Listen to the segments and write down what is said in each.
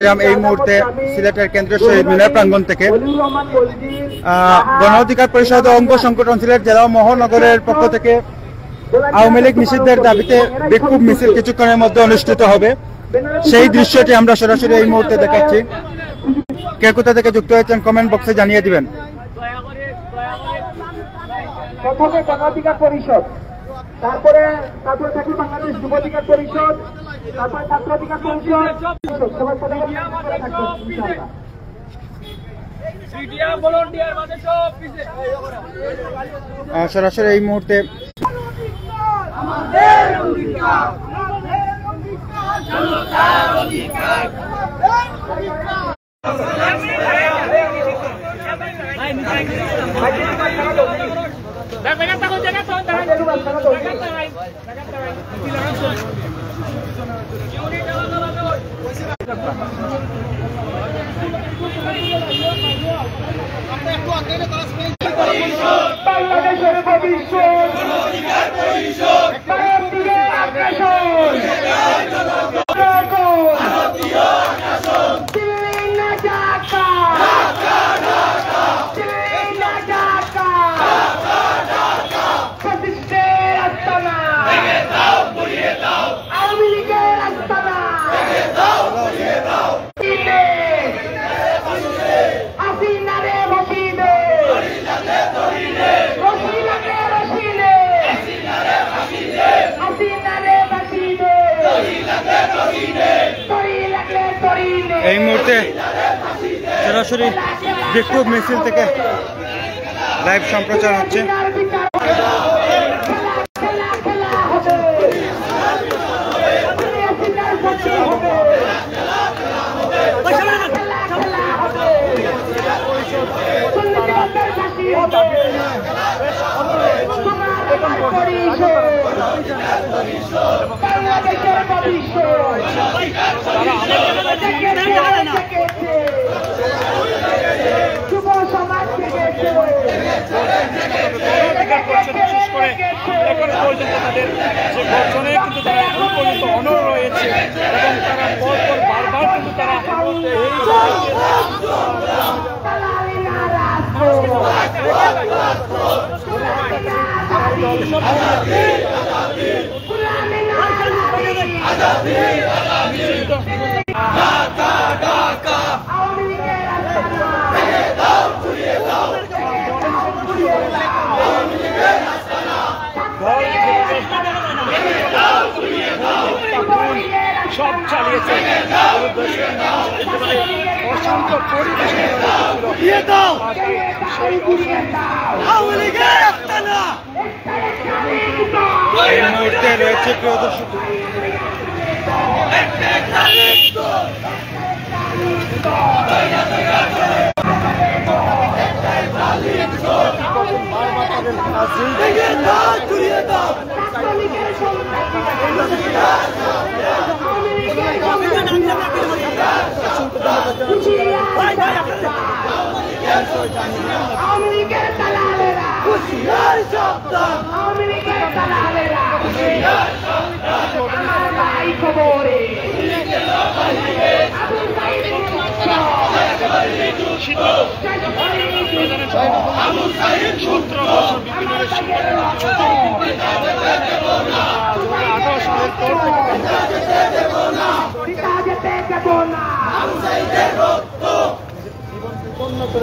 এই মুহূর্তে সিলেটের কেন্দ্রীয় শহীদ মিনার প্রাঙ্গণ থেকে গণ অধিকার পরিষদ ও অঙ্গ সংগঠন সিলেট জেলা ও মহানগরের পক্ষ থেকে আওয়ামী লীগ নিষিদ্ধের দাবিতে বিক্ষোভ মিছিল কিছুক্ষণের মধ্যে অনুষ্ঠিত হবে। সেই দৃশ্যটি আমরা সরাসরি এই মুহূর্তে দেখাচ্ছি। কে কোথা থেকে যুক্ত হয়েছেন কমেন্ট বক্সে জানিয়ে দিবেন। প্রথমে গণ অধিকার পরিষদ, তারপরে থাকি বাংলাদেশ যুব অধিকার পরিষদ, তারপরে ছাত্র অধিকার পরিষদ, সবাই সরাসরি এই মুহূর্তে বাংলাদেশের ভবিষ্যৎ এই মুহূর্তে সরাসরি বিক্ষোভ মিছিল থেকে লাইভ সম্প্রচার হচ্ছে। যুব সমাজ বিশেষ করে এখন পর্যন্ত তাদের যে গঠনে কিন্তু তারা এখন পর্যন্ত অনড় রয়েছে এবং তারা পরপর বারবার কিন্তু তারা সব চালিয়েছে। অশান্ত পরিবেশ এই মুহূর্তে রয়েছে প্রিয় দর্শক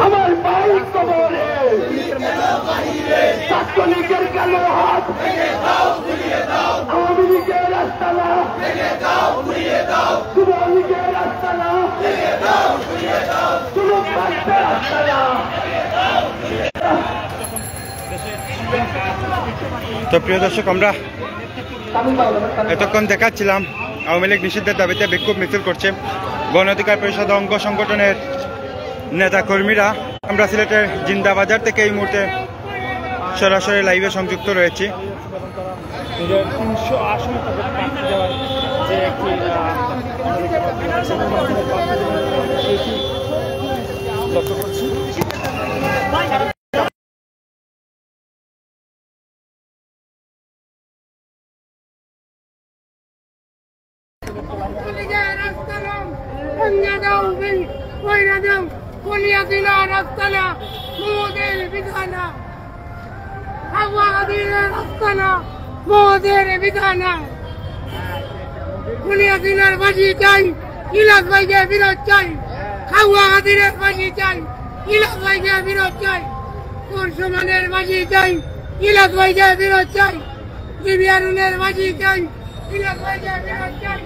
আমার ভাই কবরে ছাত্রলীগের কালো হাত আওয়ামী লীগের রাস্তানা যুবলীগের রাস্তানা যুবক রাস্তানা। তো প্রিয় দর্শক আমরা এতক্ষণ দেখাচ্ছিলাম আওয়ামী লীগ নিষিদ্ধের দাবিতে বিক্ষোভ মিছিল করছে গণ অধিকার পরিষদ অঙ্গ সংগঠনের নেতা কর্মীরা। আমরা সিলেটের জিন্দাবাজার থেকে এই মুহূর্তে সরাসরি লাইভে সংযুক্ত রয়েছি। 300 আসন তাদের প্রার্থী দেওয়ার যে একটি লক্ষ্য করছি। Panjada কলিয়াদিনা রাস্তানা মোদের বিধানা আওয়াদিনা রাস্তানা মোদের বিধানা কলিয়াদিনার বাজি চাই ইলাস ভাইকে বিরোধ চাই খাওয়া হাদিরের বাজি চাই ইলাস ভাইকে বিরোধ চাই পরশুমানের বাজি চাই ইলাস ভাইকে বিরোধ চাই বিবিআরুনের বাজি চাই ইলাস ভাইকে বিরোধ চাই।